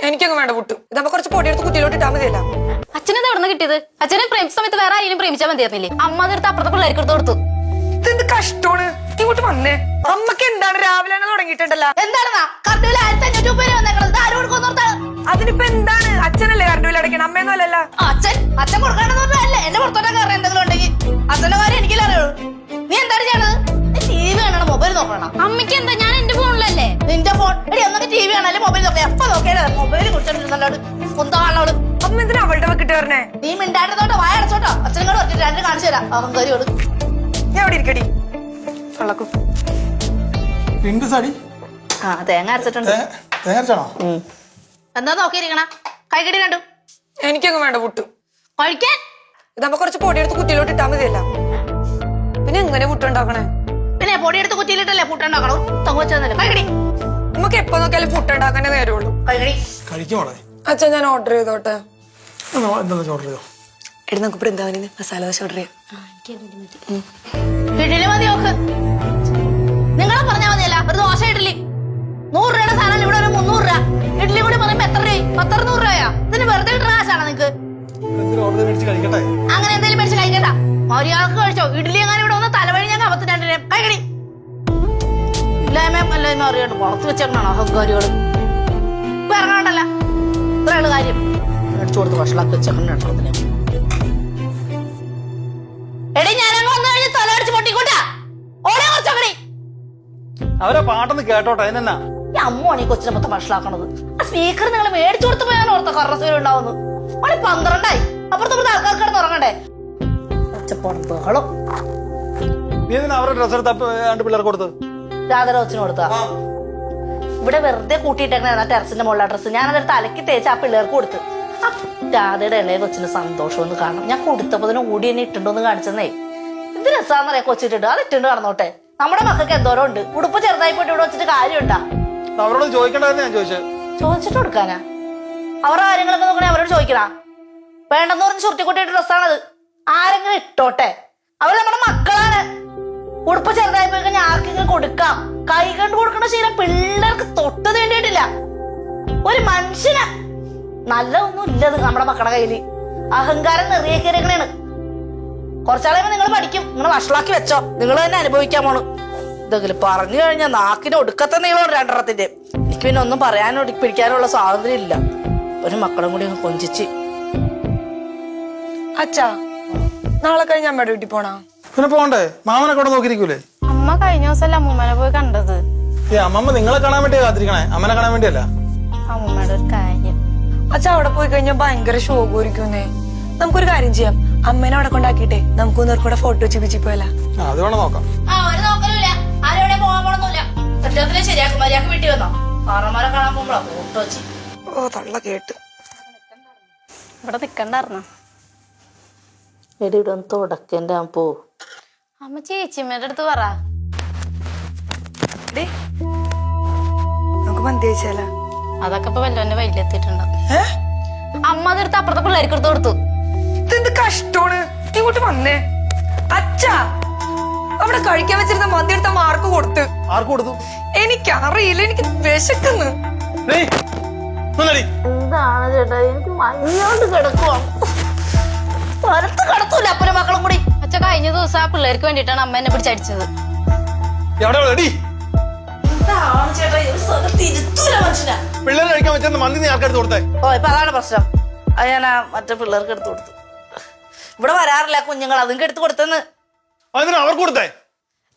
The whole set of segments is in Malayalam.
എനിക്കങ്ങ് വേണ്ട പുട്ട്. ഇതപ്പോ കുറച്ച് പൊടിയെടുത്ത് കുത്തിയിലോട്ട് ഇട്ടാൽ മതിയല്ല. അച്ഛനെന്താ എവിടെ നിന്ന് കിട്ടിയത്? അച്ഛനെ പ്രേമിച്ച സമയത്ത് വേറെ ആരെയും പ്രേമിച്ചാൽ മതിയായിരുന്നില്ലേ? അമ്മ അതെടുത്ത് അപ്പുറത്തെ പിള്ളേർക്ക് എടുത്ത് കൊടുത്തു. ഇതെന്ത് കഷ്ടമാണ്. ഇങ്ങോട്ട് വന്നേ. അമ്മക്ക് എന്താണ് രാവിലെ തുടങ്ങിയിട്ടുണ്ടല്ലോ. എന്താണെന്നാ കറണ്ട് 1500 രൂപ വന്നേക്കണത്? ആരും കൊടുക്കുന്നോർത്താണ്. അതിനിപ്പോ എന്താണ്? അച്ഛനല്ലേ കറണ്ട് ബില്ല് അടയ്ക്കണം, അമ്മയൊന്നും അല്ലല്ലോ. അച്ഛൻ കൊടുക്കണമെന്നല്ലേ എന്റെ പുറത്തോട്ടാ കയറി എന്തെങ്കിലും ഉണ്ടെങ്കിൽ. അച്ഛന്റെ കാര്യം എനിക്കല്ലേ അറിയുള്ളൂ. നീ എന്താണ് ചെയ്യണത്? ടി വി കാണണം, മൊബൈൽ നോക്കണം. അമ്മയ്ക്ക് എന്താ? ഞാൻ എന്റെ ഫോണിലല്ലേ. നിന്റെ ഫോൺ എടി ഒന്നൊക്കെ ടി വി കാണാനും മൊബൈൽ നോക്കാം. എപ്പോ നോക്കിയാലോ മൊബൈൽ കുറിച്ചോണ്ടിരുന്നല്ലോട് കുന്താണോട്. അമ്മ എന്തിനാ അവളുടെ വെക്കിട്ട് പറഞ്ഞേ? നീ മിണ്ടാടുന്നോട്ടോ വായ അടച്ചോട്ടോ. അച്ഛനോട് പറഞ്ഞിട്ട് രണ്ട് കാണിച്ചു തരാം. അവൻ കയറിയോട്. ഞാൻ അവിടെ ഇരിക്കടി. കള്ളക്കും ആ തേങ്ങ അരച്ചിട്ടുണ്ട്. എന്താ നോക്കിയിരിക്കണ? കൈകടി കണ്ടു. എനിക്കങ്ങ് വേണ്ട പുട്ട്. കഴിക്കാൻ ഇതപ്പോ കുറച്ച് പൊടിയെടുത്ത് കുത്തിയിലോട്ട് ഇട്ടാൽ മതിയല്ല. പിന്നെ എങ്ങനെ പുട്ടുണ്ടാക്കണേ? പിന്നെ പൊടിയെടുത്ത് കുത്തിയിലിട്ടല്ലേ പുട്ടുണ്ടാക്കണോ? തങ്ങുവച്ചല്ലേ കൈകടി. നമുക്ക് എപ്പോ നോക്കിയാലും പുട്ടുണ്ടാക്കാനേ നേരമുള്ളൂ. കൈകടി അച്ഛൻ ഞാൻ ഓർഡർ ചെയ്തോട്ടെ. ഓർഡർ ചെയ്തോ? എടി നമുക്ക് വൃന്ദാവനിന്ന് മസാല ദോശ ഓർഡർ ചെയ്യാം. ഇഡലി മതി നോക്ക്. നിങ്ങളെ പറഞ്ഞാൽ മതിയല്ല ഒരു ദോശ ഇഡലി 100 രൂപയുടെ സാധനം ഇവിടെ ഒരു 300 രൂപ. ഇഡലി കൂടി പറയുമ്പോ എത്ര രൂപ? 100 രൂപയാ? ഇതിന് വെറുതെ കിട്ടുന്ന കാശാണോ നിങ്ങക്ക്? അങ്ങനെ എന്തെങ്കിലും മേടിച്ച് കഴിക്കണ്ട. മര്യാദക്ക് കഴിച്ചോ. ഇഡലി എങ്ങനെ ഇവിടെ വന്ന് തലവഴി ഞാൻ കവത്തിട്ടുണ്ട്. കൈകടി ഇല്ലായ്മ അല്ലായ്മ അറിയാണ്ട് പുറത്ത് വെച്ചേക്കണോ അഹങ്കാരികള്. ഇപ്പൊ ഇറങ്ങാണ്ടല്ല ഇത്രയുള്ള കാര്യം മേടിച്ചു കൊടുത്ത് വഷളാക്കി വെച്ചേക്കണ. എടി ഞാനങ്ങ് വന്നു കഴിഞ്ഞ് തലടിച്ച് പൊട്ടിക്കോട്ടാ. ഓടെ കുറച്ചങ്ങനെ അവരെ പാട്ടൊന്ന് കേട്ടോട്ടെ. അതിനെന്നാ ഈ അമ്മയാണ് ഈ കൊച്ചിനെ മൊത്തം വഷളാക്കണത്. ആ സ്പീക്കർ നിങ്ങൾ മേടിച്ചു കൊടുത്ത് പോയാൽ ഓർത്ത കറസൂര് ഉണ്ടാവുന്നു. മണി 12 അപ്പുറത്തെ ആൾക്കാർക്ക് കിടന്ന് ഉറങ്ങണ്ടേ? ഒച്ചപ്പോടും ബഹളം. നീ അവരുടെ ഡ്രസ് എടുത്ത് രണ്ട് പിള്ളേർക്ക് കൊടുത്ത് രാധര കൊച്ചിന് കൊടുത്താ. ഇവിടെ വെറുതെ കൂട്ടിയിട്ടേക്കണ ടെറസിന്റെ മുകളിലെ ഡ്രസ്സ് ഞാനതെടുത്ത് അലക്കി തേച്ച് ആ പിള്ളേർക്ക് കൊടുത്ത്. ആ രാധയുടെ ഇളയ കൊച്ചിന് സന്തോഷമൊന്ന് കാണണം. ഞാൻ കൊടുത്തപ്പോ തന്നെ ഓടി തന്നെ ഇട്ടുണ്ടോന്ന് കാണിച്ചെന്നേ. ഇത് രസാന്നറിയാ കൊച്ചിട്ടുണ്ട്. അത് ഇട്ടുണ്ട് കടന്നോട്ടെ. നമ്മുടെ മക്കൾക്ക് എന്തോരം ഉണ്ട്. ഉടുപ്പ് ചെറുതായി പോയിട്ട് ഇവിടെ വെച്ചിട്ട് കാര്യമുണ്ടാ? അവരോട് ചോദിക്കണ്ടെന്ന് ഞാൻ ചോദിച്ചിട്ട് കൊടുക്കാനാ? അവരുടെ കാര്യങ്ങളൊക്കെ നോക്കണേ അവരോട് ചോദിക്കണ. വേണ്ടെന്ന് പറഞ്ഞ് ചുരുട്ടിക്കൊട്ടിട്ട് ഡ്രസ്സാണത്. ആരെങ്കിലും ഇട്ടോട്ടെ. അവര് നമ്മുടെ മക്കളാണ്. ഉടുപ്പ് ചെറുതായി പോയി കഴിഞ്ഞാൽ ആർക്കെങ്കിലും കൊടുക്കാം. കൈ കണ്ട് കൊടുക്കണ ശീലം പിള്ളേർക്ക് തൊട്ട് വേണ്ടിയിട്ടില്ല. ഒരു മനുഷ്യന് നല്ലതൊന്നും ഇല്ലത് നമ്മുടെ മക്കളുടെ കയ്യില്. അഹങ്കാരം നിറയെ കയറിയണേണ്. കുറച്ചാളെ നിങ്ങൾ പഠിക്കും. നിങ്ങൾ വഷളാക്കി വെച്ചോ. നിങ്ങൾ തന്നെ അനുഭവിക്കാൻ പോണു. ഇതെങ്കിലും പറഞ്ഞു കഴിഞ്ഞാൽ നാക്കിന് ഒടുക്കത്തെ നീളം 2 എനിക്ക് പിന്നെ ഒന്നും പറയാനോ പിടിക്കാനുള്ള സ്വാതന്ത്ര്യം ഇല്ല. ഒരു മക്കളും കൂടി കൊഞ്ചിച്ച്. അച്ഛാ നാളെ കഴിഞ്ഞ അമ്മയുടെ വീട്ടിൽ പോണാ? പിന്നെ പോണ്ടേ? മാമനെ കൂടെ നോക്കിയിരിക്കൂലേ? അമ്മ കഴിഞ്ഞ ദിവസമല്ല അമ്മൂമ്മനെ പോയി കണ്ടത്. അമ്മമ്മ നിങ്ങളെ കാണാൻ വേണ്ടി കാത്തിരിക്കണേ, അമ്മനെ കാണാൻ വേണ്ടിയല്ല. അമ്മൂമ്മയുടെ ഒരു കാര്യം. അച്ഛാ അവിടെ പോയി കഴിഞ്ഞാൽ ഭയങ്കര ശോകമായിരിക്കുന്നേ. നമുക്കൊരു കാര്യം ചെയ്യാം. അമ്മേനെ അവിടെ കൊണ്ടാക്കിട്ടെ നമുക്ക് ഒന്നൂടെ ഫോട്ടോ വെച്ച് പോയല്ല. അത് വേണം നോക്കാം. ആരോടെ പോകാൻ പോണൊന്നുമില്ല. ശരിയാക്കും. മര്യാദക്ക് വീട്ടിൽ വന്നോ. ആറന്മാരെ കാണാൻ പോകുമ്പോഴാ ഫോട്ടോ വെച്ച്. ഓ തള്ള കേട്ട്. ഇവിടെ നിക്കണ്ടായിരുന്ന എടി ഇവിടെ ഒന്ന് തുടക്കൻ്റെ പോ. അമ്മ ചേച്ചിമ്മയുടെ അടുത്ത് പറ. നമുക്ക് മന്തി കഴിച്ചാലോ? അതൊക്കെ ഇപ്പൊ വല്ലവന്റെ വൈലെത്തിയിട്ടുണ്ടോ? അമ്മ അതെടുത്ത് അപ്പുറത്തെ പിള്ളേർക്ക് എടുത്ത് കൊടുത്തു. ഇതെന്ത് കഷ്ടമാണ്. ഇങ്ങോട്ട് വന്നേ. അച്ഛാ അവിടെ കഴിക്കാൻ വെച്ചിരുന്ന മന്തി എടുത്ത മാർക്ക് കൊടുത്ത്. ആർക്ക് കൊടുത്തു? എനിക്കറിയില്ല. എനിക്ക് വിശക്കുന്നു. എന്താണ് ചേട്ടാ എനിക്ക് മഞ്ഞോണ്ട് കിടക്കുവാണ്. സ്ഥലത്ത് കിടത്തൂല അപ്പനും മക്കളും കൂടി. അച്ഛ കഴിഞ്ഞ ദിവസം ആ പിള്ളേർക്ക് വേണ്ടിട്ടാണ് അമ്മ എന്നെ പിടിച്ചടിച്ചത്. പിള്ളേർ കഴിക്കാൻ വെച്ച മന്തി നീ ആർക്കെടുത്ത് കൊടുത്തേ? ഓ ഇപ്പൊ അതാണ് പ്രശ്നം. അത് ഞാൻ മറ്റേ പിള്ളേർക്ക് എടുത്തു കൊടുത്തു. ഇവിടെ വരാറില്ല കുഞ്ഞുങ്ങൾ. അതിന് എടുത്ത് കൊടുത്തെന്ന്. അവർക്ക് കൊടുത്തേ?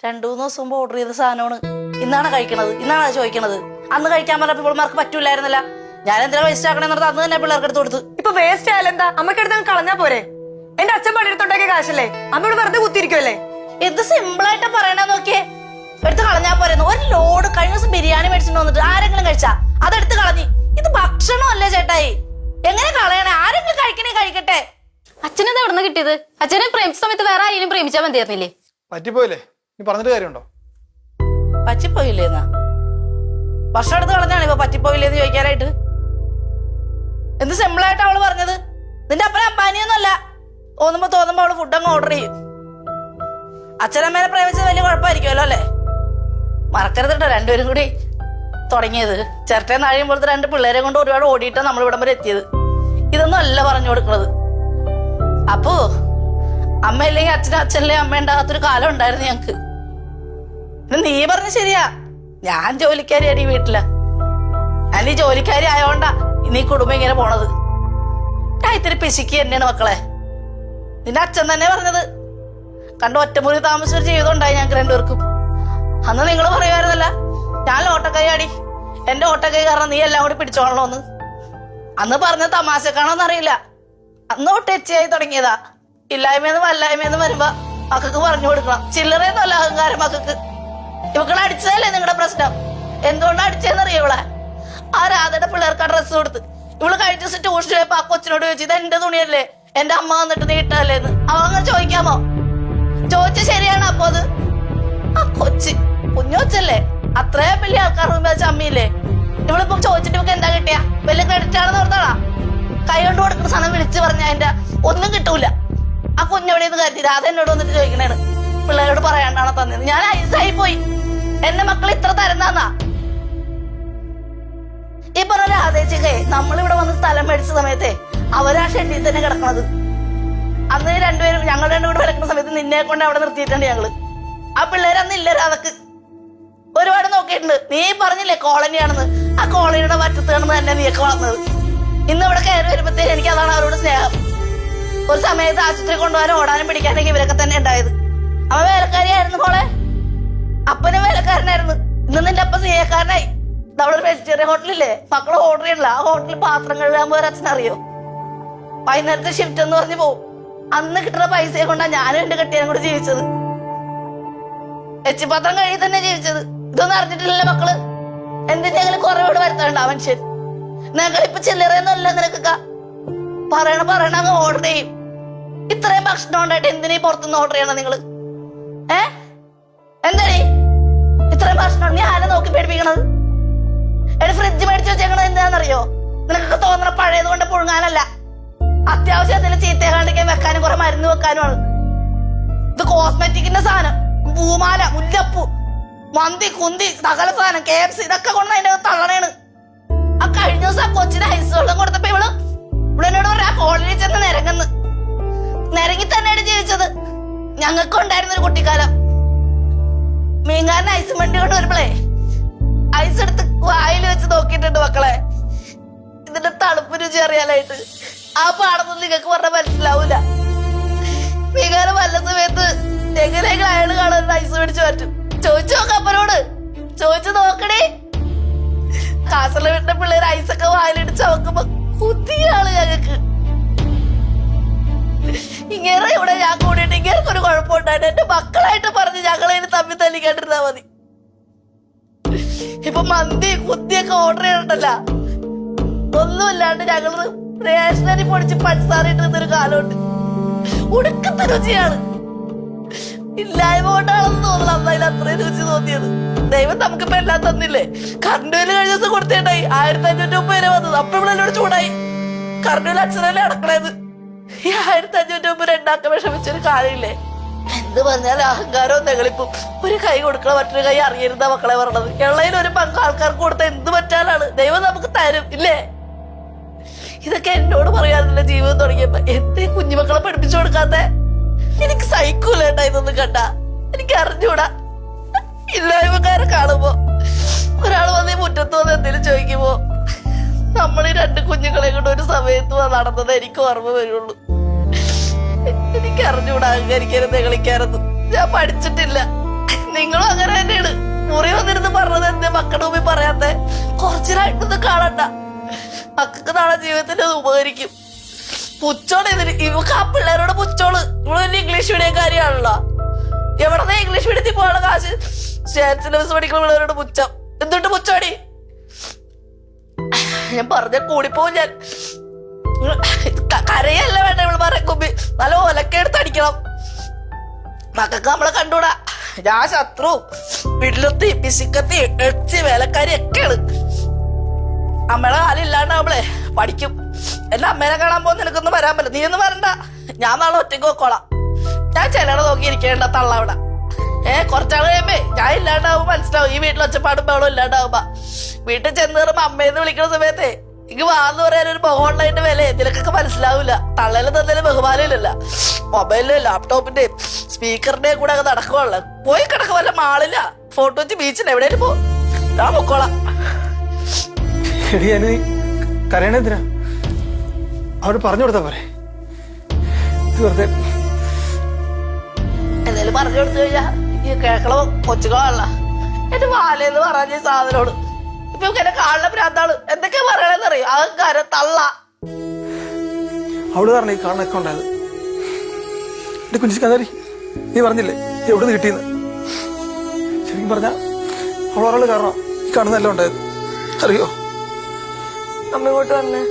2-3 ദിവസം മുമ്പ് ഓർഡർ ചെയ്ത സാധനമാണ്. ഇന്നാണ് കഴിക്കണത്. ഇന്നാണ് അത് ചോദിക്കണത്. അന്ന് കഴിക്കാൻ പറഞ്ഞ പിള്ളേർക്ക് പറ്റൂലായിരുന്നില്ല. ഞാൻ എന്തിനാ വേസ്റ്റ് ആക്കണേ എന്നിട്ട് അന്ന് തന്നെ പിള്ളേർക്ക് എടുത്ത് കൊടുത്തു. ഇപ്പൊ വേസ്റ്റ് ആയാലെന്താ? അമ്മക്ക് എടുത്ത് കളഞ്ഞാ പോരെ? എന്റെ അച്ഛൻ പണിയെടുത്തുണ്ടാക്കിയ കാശല്ലേ? അമ്മയോട് വെറുതെ കുത്തിയിരിക്കുമല്ലേ? എന്ത് സിമ്പിൾ ആയിട്ട് പറയണ നോക്കിയേ. എടുത്ത് കളഞ്ഞാ പോരെന്ന്. ഒരു ലോഡ് കഴിഞ്ഞ ദിവസം ബിരിയാണി മേടിച്ചിട്ട് വന്നിട്ട് ആരെങ്കിലും കഴിച്ചാ അതെടുത്ത് കളഞ്ഞ്. ഇത് ഭക്ഷണമല്ലേ ചേട്ടായി? എങ്ങനെ കളയണേ? ആരെങ്കിലും കഴിക്കണേ കഴിക്കട്ടെ. അച്ഛനെന്താ എവിടെ നിന്ന് കിട്ടിയത്? അച്ഛനെ പ്രേമിച്ച സമയത്ത് വേറെ ആരെയും പ്രേമിച്ചാൽ മതിയായിരുന്നില്ലേ? പറ്റിപ്പോയില്ലേ? നീ പറഞ്ഞിട്ട് കാര്യമുണ്ടോ? പറ്റിപ്പോയില്ലേന്നാ? ഭക്ഷണം എടുത്ത് കളഞ്ഞാണ് ഇപ്പൊ പറ്റിപ്പോയില്ലേന്ന് ചോദിക്കാനായിട്ട്. എന്ത് സിമ്പിളായിട്ട് അവള് പറഞ്ഞത്. നിന്റെ അപ്പനെ അമ്പാനിയൊന്നുമല്ല. തോന്നുമ്പോ അവള് ഫുഡ് അങ്ങ് ഓർഡർ ചെയ്യും. അച്ഛനമ്മേനെ പ്രേമിച്ചത് വലിയ കുഴപ്പമായിരിക്കുമല്ലോ അല്ലേ? മറക്കരുതട്ടോ രണ്ടുപേരും കൂടി. തുടങ്ങിയത്. ചിരട്ടയും നാഴിയും പോലത്തെ 2 പിള്ളേരെ കൊണ്ട് ഒരുപാട് ഓടിയിട്ടാണ് നമ്മൾ ഇവിടം വരെ എത്തിയത്. ഇതൊന്നും അല്ല പറഞ്ഞു കൊടുക്കുന്നത്. അപ്പോ അമ്മ ഇല്ലെങ്കിൽ അച്ഛനില്ലെങ്കിൽ അമ്മ ഉണ്ടാകാത്തൊരു കാലം ഉണ്ടായിരുന്നു ഞങ്ങക്ക്. നീ പറഞ്ഞ ശരിയാ, ഞാൻ ജോലിക്കാരിയാണ് ഈ വീട്ടില്. ഞാൻ ഈ ജോലിക്കാരി ആയോണ്ടാ ഇനി കുടുംബം ഇങ്ങനെ പോണത്. ഞാൻ ഇത്തിരി പിശുക്കി തന്നെയാണ് മക്കളെ. നിന്റെ അച്ഛൻ തന്നെ പറഞ്ഞത്. കണ്ട് ഒറ്റമുറി താമസിച്ചൊരു ജീവിതം ഉണ്ടായി ഞങ്ങൾക്ക് 2 പേർക്കും. അന്ന് നിങ്ങൾ പറയുമായിരുന്നല്ല, ഞാൻ ഓട്ടക്കൈയാടി, എന്റെ ഓട്ടക്കൈ കാരണം നീ എല്ലാം കൂടി പിടിച്ചോളണോന്ന്. അന്ന് പറഞ്ഞ തമാശക്കാണോന്ന് അറിയില്ല. അന്ന് ഒട്ടേച്ചയായി തുടങ്ങിയതാ. ഇല്ലായ്മയെന്ന് വല്ലായ്മയെന്ന് വരുമ്പോ മക്കൾക്ക് പറഞ്ഞു കൊടുക്കണം. ചില്ലറയൊന്നുമല്ല അഹങ്കാരം മക്കൾക്ക്. ഇവക്കളെ അടിച്ചതല്ലേ നിങ്ങളുടെ പ്രശ്നം. എന്തുകൊണ്ടാണ് അടിച്ചതെന്നറിയ ഇവളെ? ആ രാധയുടെ പിള്ളേർക്ക് ആ ഡ്രസ്സ് കൊടുത്ത് ഇവള് കഴിച്ച ദിവസം ട്യൂഷൻ പോയപ്പോ ആ കൊച്ചിനോട് ചോദിച്ചു, ഇത് എന്റെ തുണിയല്ലേ, എന്റെ അമ്മ വന്നിട്ട് നീ ഇട്ടല്ലേന്ന്. അവ അങ്ങനെ ചോദിക്കാമോ? ചോദിച്ച ശരിയാണ്. അപ്പൊ അത് ആ കൊച്ച് കുഞ്ഞൊച്ചല്ലേ, അത്രയും വലിയ ആൾക്കാർ വെച്ച അമ്മയില്ലേ. ഇവളിപ്പോ ചോദിച്ചിട്ട് ഇവക്ക് എന്താ കിട്ടിയ? വലിയ ക്രെഡിറ്റ് ആണെന്ന് പറഞ്ഞാ കൈ കൊണ്ട് കൊടുക്കുന്ന സാധനം വിളിച്ചു പറഞ്ഞ അതിന്റെ ഒന്നും കിട്ടൂല. ആ കുഞ്ഞെവിടെയെന്ന് കരുതി രാധ എന്നോട് വന്നിട്ട് ചോദിക്കണേണ്, പിള്ളേരോട് പറയാണ്ടാണോ തന്നത്. ഞാൻ ഐസായി പോയി. എന്റെ മക്കൾ ഇത്ര തരുന്നാ. ഈ പറഞ്ഞ രാധേച്ചിക്കേ നമ്മളിവിടെ വന്ന് സ്ഥലം മേടിച്ച സമയത്തെ അവരാ ഷെഡിൽ തന്നെ കിടക്കണത്. അന്ന് രണ്ടുപേരും ഞങ്ങൾ 2 കൂടെ കിടക്കുന്ന സമയത്ത് നിന്നെ കൊണ്ട് അവിടെ നിർത്തിയിട്ടുണ്ട് ഞങ്ങള്. ആ പിള്ളേരന്ന് ഇല്ല രാധക്ക്. ഒരുപാട് നോക്കിയിട്ടുണ്ട്. നീ പറഞ്ഞില്ലേ കോളനിയാണെന്ന്, ആ കോളനിയുടെ വറ്റത്ത് കിടന്ന് തന്നെ നീയൊക്കെ വളർന്നത്. ഇന്ന് ഇവിടെ കയറി വരുമ്പോഴത്തേക്ക് എനിക്ക് അതാണ് അവരോട് സ്നേഹം. ഒരു സമയത്ത് ആശുപത്രി കൊണ്ടുപോകാനും ഓടാനും പിടിക്കാനൊക്കെ ഇവരൊക്കെ തന്നെ ഉണ്ടായത്. അവൻ വേലക്കാരിയായിരുന്നു മോളെ, അപ്പനും വേലക്കാരനായിരുന്നു. ഇന്ന് നിന്റെ അപ്പ സിയക്കാരനായി. അവിടെ ഒരു വെജിറ്റേറിയൻ ഹോട്ടലില്ലേ, മക്കള് ഓർഡർ ചെയ്യണില്ല. ആ ഹോട്ടലിൽ പാത്രം കഴുകാൻ പോയ അച്ഛനറിയോ? വൈകുന്നേരത്തെ ഷിഫ്റ്റ് എന്ന് പറഞ്ഞ് പോവും. അന്ന് കിട്ടുന്ന പൈസയെ കൊണ്ടാണ് ഞാനും എന്റെ കെട്ടിയാനും കൂടെ ജീവിച്ചത്. എച്ചിപ്പാത്രം കഴുകി തന്നെ ജീവിച്ചത്. ഇതൊന്നും അറിഞ്ഞിട്ടില്ലല്ലോ മക്കള്. എന്തിനെങ്കിലും കുറവോട് വരുത്തണ്ട മനുഷ്യൻ. നിങ്ങളിപ്പൊ ചില്ലറയൊന്നുമല്ല നിനക്കൊക്കെ. പറയണ അങ്ങ് ഓർഡർ ചെയ്യും. ഇത്രയും ഭക്ഷണം ഉണ്ടായിട്ട് എന്തിനാ പുറത്തുനിന്ന് ഓർഡർ ചെയ്യണം നിങ്ങള്? എന്താണീ ഇത്രയും ഭക്ഷണം? നീ ആരെ നോക്കി പേടിപ്പിക്കണത്? ഫ്രിഡ്ജ് മേടിച്ചു വെച്ചേക്കണത് എന്താണെന്നറിയോ? നിനക്കൊക്കെ തോന്നണ പഴയത് കൊണ്ട് പുഴുങ്ങാനല്ല, അത്യാവശ്യത്തിന് ചീത്തയാകാണ്ടിരിക്കാൻ വെക്കാനും കുറെ മരുന്ന് വെക്കാനുമാണ്. ഇത് കോസ്മെറ്റിക്കിന്റെ സാധനം, പൂമാല, മുല്ലപ്പൂ, മന്തി, കുന്തി, സകല സാധനം, KFC ഇതൊക്കെ കൊണ്ട് അതിന്റെ തള്ളണേണ്. ആ കഴിഞ്ഞ ദിവസം ആ കൊച്ചിന് ഐസ് വെള്ളം കൊടുത്തപ്പോ ഇവിടെ എന്നോട് പറയാ കോളനിയിൽ ചെന്ന് നിരങ്ങി തന്നെയാണ് ജീവിച്ചത്. ഞങ്ങൾക്കും ഉണ്ടായിരുന്നൊരു കുട്ടിക്കാലം. മീൻകാരൻ ഐസ് വണ്ടി കൊണ്ട് വരുമ്പോളേ ഐസ് എടുത്ത് വായിൽ വെച്ച് നോക്കിയിട്ടുണ്ട് മക്കളെ, ഇതിന്റെ തണുപ്പ് രുചി അറിയാനായിട്ട്. ആ പാടൊന്നും നിങ്ങൾക്ക് പറഞ്ഞാൽ മനസ്സിലാവൂല. മീൻകാരൻ വല്ല സമയത്ത് എങ്ങനെയെങ്കിലും അയാൾ കാണാൻ ഐസ് മേടിച്ചു പറ്റും. ചോദിച്ചു നോക്കാം അപ്പനോട്, ചോദിച്ചു നോക്കണേ. കാസർഗോഡ് വീട്ടിലെ പിള്ളേർ ഐസൊക്കെ വായിലിടിച്ച് നോക്കുമ്പോ കുത്തിയാണ് ഞങ്ങക്ക്. ഇങ്ങനെ ഇവിടെ ഞാൻ കൂടിയിട്ട് ഇങ്ങനെ ഒരു കുഴപ്പമുണ്ടായിട്ട് എന്റെ മക്കളായിട്ട് പറഞ്ഞ് ഞങ്ങളെ തമ്മിൽ തല്ലിക്കാണ്ടിരുന്നാ മതി. ഇപ്പൊ മന്തി കുത്തിയൊക്കെ ഓർഡർ ചെയ്യണ്ടല്ല, ഒന്നുമില്ലാണ്ട് ഞങ്ങള് റേഷനറി പൊടിച്ച് പഞ്ചസാരയിട്ട് നിന്നൊരു കാലമുണ്ട്. ഉടുക്കത്തെ രുചിയാണ്. ഇല്ലായ്മ കൊണ്ടാണെന്ന് തോന്നുന്നു അന്നതിൽ അത്രയും രുചി തോന്നിയത്. ദൈവം നമുക്കിപ്പോ എല്ലാം തന്നില്ലേ. കറണ്ട് ബില്ല് കഴിഞ്ഞ ദിവസം കൊടുത്തേണ്ടായി 1500 വരെ വന്നത്. അപ്പൊ ഇവിടെ എന്നോട് ചൂടായി. കറണ്ട് ബില്ല് അച്ഛനല്ലേ അടക്കണേന്ന്. ഈ 1500 ഉണ്ടാക്കാൻ വിഷമിച്ചൊരു കാര്യമില്ലേ. എന്ത് പറഞ്ഞാലും അഹങ്കാരവും നെകളിപ്പും. ഒരു കൈ കൊടുക്കണ മറ്റൊരു കൈ അറിയരുതാ മക്കളെ പറഞ്ഞത്. എള്ളയിൽ ഒരു പങ്ക് ആൾക്കാർക്ക് കൊടുത്ത എന്ത് പറ്റാനാണ്? ദൈവം നമുക്ക് തരും ഇല്ലേ? ഇതൊക്കെ എന്നോട് പറയാനുള്ള ജീവിതം തുടങ്ങിയപ്പോ എന്തേ കുഞ്ഞുമക്കളെ പഠിപ്പിച്ചു കൊടുക്കാത്ത? എനിക്ക് സഹിക്കൂലേട്ടാ ഇതൊന്നും കണ്ട. എനിക്ക് അറിഞ്ഞൂടാ. ഇല്ലായ്മക്കാരെ കാണുമ്പോ ഒരാൾ വന്ന് മുറ്റത്ത് വന്ന് എന്തെങ്കിലും ചോദിക്കുമ്പോ നമ്മളീ 2 കുഞ്ഞുങ്ങളെ കൊണ്ട് ഒരു സമയത്ത് നടന്നത് എനിക്ക് ഓർമ്മ വരുള്ളൂ. എനിക്ക് അറിഞ്ഞൂടാ അഹങ്കരിക്കരുത് കളിക്കാറൊന്നും. ഞാൻ പഠിച്ചിട്ടില്ല. നിങ്ങളും അങ്ങനെ തന്നെയാണ്. മുറി വന്നിരുന്ന് പറഞ്ഞത് എന്തേ മക്കളുടെ മുമ്പിൽ പറയാത്തെ? കുറച്ചിനായിട്ടൊന്നും കാണണ്ട. മക്കൾക്ക് നാളെ ജീവിതത്തിൽ അത് ഉപകരിക്കും. പുച്ചോള് ഇതിന് ഇവക്ക് ആ പിള്ളേരോട് പുച്ചോള്. ഇവളൊരു ഇംഗ്ലീഷ് മീഡിയം കാര്യമാണല്ലോ. എവിടെന്നാ ഇംഗ്ലീഷ് മീഡിയത്തിൽ പോകാനുള്ള കാശ്? സ്റ്റേറ്റ് സിലബസ് പഠിക്കുന്ന പിള്ളേരോട് പുച്ഛം. എന്തുകൊണ്ട് പുച്ചോടി? ഞാൻ പറഞ്ഞ കൂടിപ്പോവും ഞാൻ. കരയല്ല വേണ്ട ഇവള് പറയാൻ കുമ്പി. നല്ല ഒലക്കെടുത്ത് അടിക്കണം. മക്കൾക്ക് നമ്മളെ കണ്ടൂടാ. ഞാൻ ശത്രു, വീട്ടിലെത്തി പിശുക്കത്തി എച്ചി വേലക്കാരി ഒക്കെയാണ്. അമ്മയുടെ കാലം ഇല്ലാണ്ടാവുമ്പളേ പഠിക്കും. എന്റെ അമ്മേനെ കാണാൻ പോകുന്ന നിനക്കൊന്നും വരാൻ പറ്റില്ല. നീ ഒന്നും വരണ്ട. ഞാൻ നാളെ ഒറ്റയ്ക്ക് വെക്കോളാം. ഞാൻ ചിലടെ നോക്കിയിരിക്കേണ്ട തള്ള അവിടെ. കുറച്ചാൾ കഴിയുമ്പേ ഞാൻ ഇല്ലാണ്ടാവുമ്പോ മനസ്സിലാവും ഈ വീട്ടിൽ ഒച്ചപ്പാടും ബഹളം ഇല്ലാണ്ടാവുമ്പോ വീട്ടിൽ ചെന്ന് കയറുമ്പോ അമ്മയെന്ന് വിളിക്കുന്ന സമയത്തെ എനിക്ക് വാന്ന് പറയാൻ ഒരു മുഖമുള്ളതിന്റെ വില നിനക്കൊക്കെ മനസ്സിലാവില്ല. തള്ളയിലും തന്നേലും ബഹുമാനമില്ലല്ല. മൊബൈലിന്റെ ലാപ്ടോപ്പിന്റെ സ്പീക്കറിന്റെ കൂടെ ഒക്കെ നടക്കുവള്ള. പോയി കിടക്ക വല്ല മാളില്ല, ഫോട്ടോ വെച്ച് ബീച്ചിൽ എവിടെയും പോ. ഞാൻ പൊക്കോളാം. എടി നീ കരയണെന്തിനാ? അവര് പറഞ്ഞു കൊടുത്താ പോരെ? വെറുതെ എന്തായാലും പറഞ്ഞു കൊടുത്തു കഴിഞ്ഞാ ഈ കേക്കളോ കൊച്ചുകളല്ല. എന്റെ വാലെന്ന് പറഞ്ഞ സാധനോട് ഇപ്പൊ എന്നെ കാണുന്ന ഭ്രാന്താണ്. എന്തൊക്കെയാ പറയണെന്നറിയോ? അഹങ്കാരം, തള്ള. അവള് പറഞ്ഞ ഈ കാണുന്നൊക്കെ ഉണ്ടായത് എന്റെ കുഞ്ഞിച്ച് കഥാരി. നീ പറഞ്ഞില്ലേ എവിടെ നിന്ന് കിട്ടിയെന്ന്? ശരിക്കും പറഞ്ഞ അവളൊരാള് കാരണം ഈ കാണുന്നതെല്ലാം ഉണ്ടായത് അറിയോ? അമ്മ ഇങ്ങോട്ട് വന്നേ.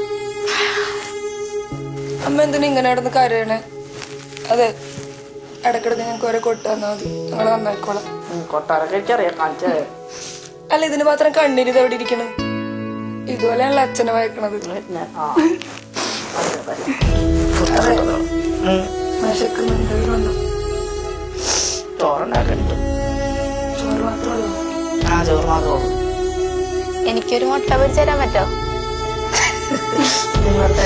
അമ്മ എന്തിനാ ഇങ്ങനെ കിടന്ന് കരയണേ? അതെ, ഇടക്കിടക്ക് ഞങ്ങൾക്ക് ഓരോ കൊട്ട് തന്നാ മതി, ഞങ്ങള് നന്നായിക്കോളാം. കൊട്ടാരൊക്കെ എനിക്കറിയാം, കാണിച്ചേ. അല്ല, ഇതിന് മാത്രം കണ്ണീര് എവിടെ ഇരിക്കണ്? ഇതുപോലെയാണല്ലോ അച്ഛനെ വായിക്കണത്. ചോറ് മാത്രമല്ലോ. ചോറ് മാത്രമേ എനിക്കൊരു മുട്ട പൊരിച്ച് തരാൻ പറ്റോ? നിങ്ങളുടെ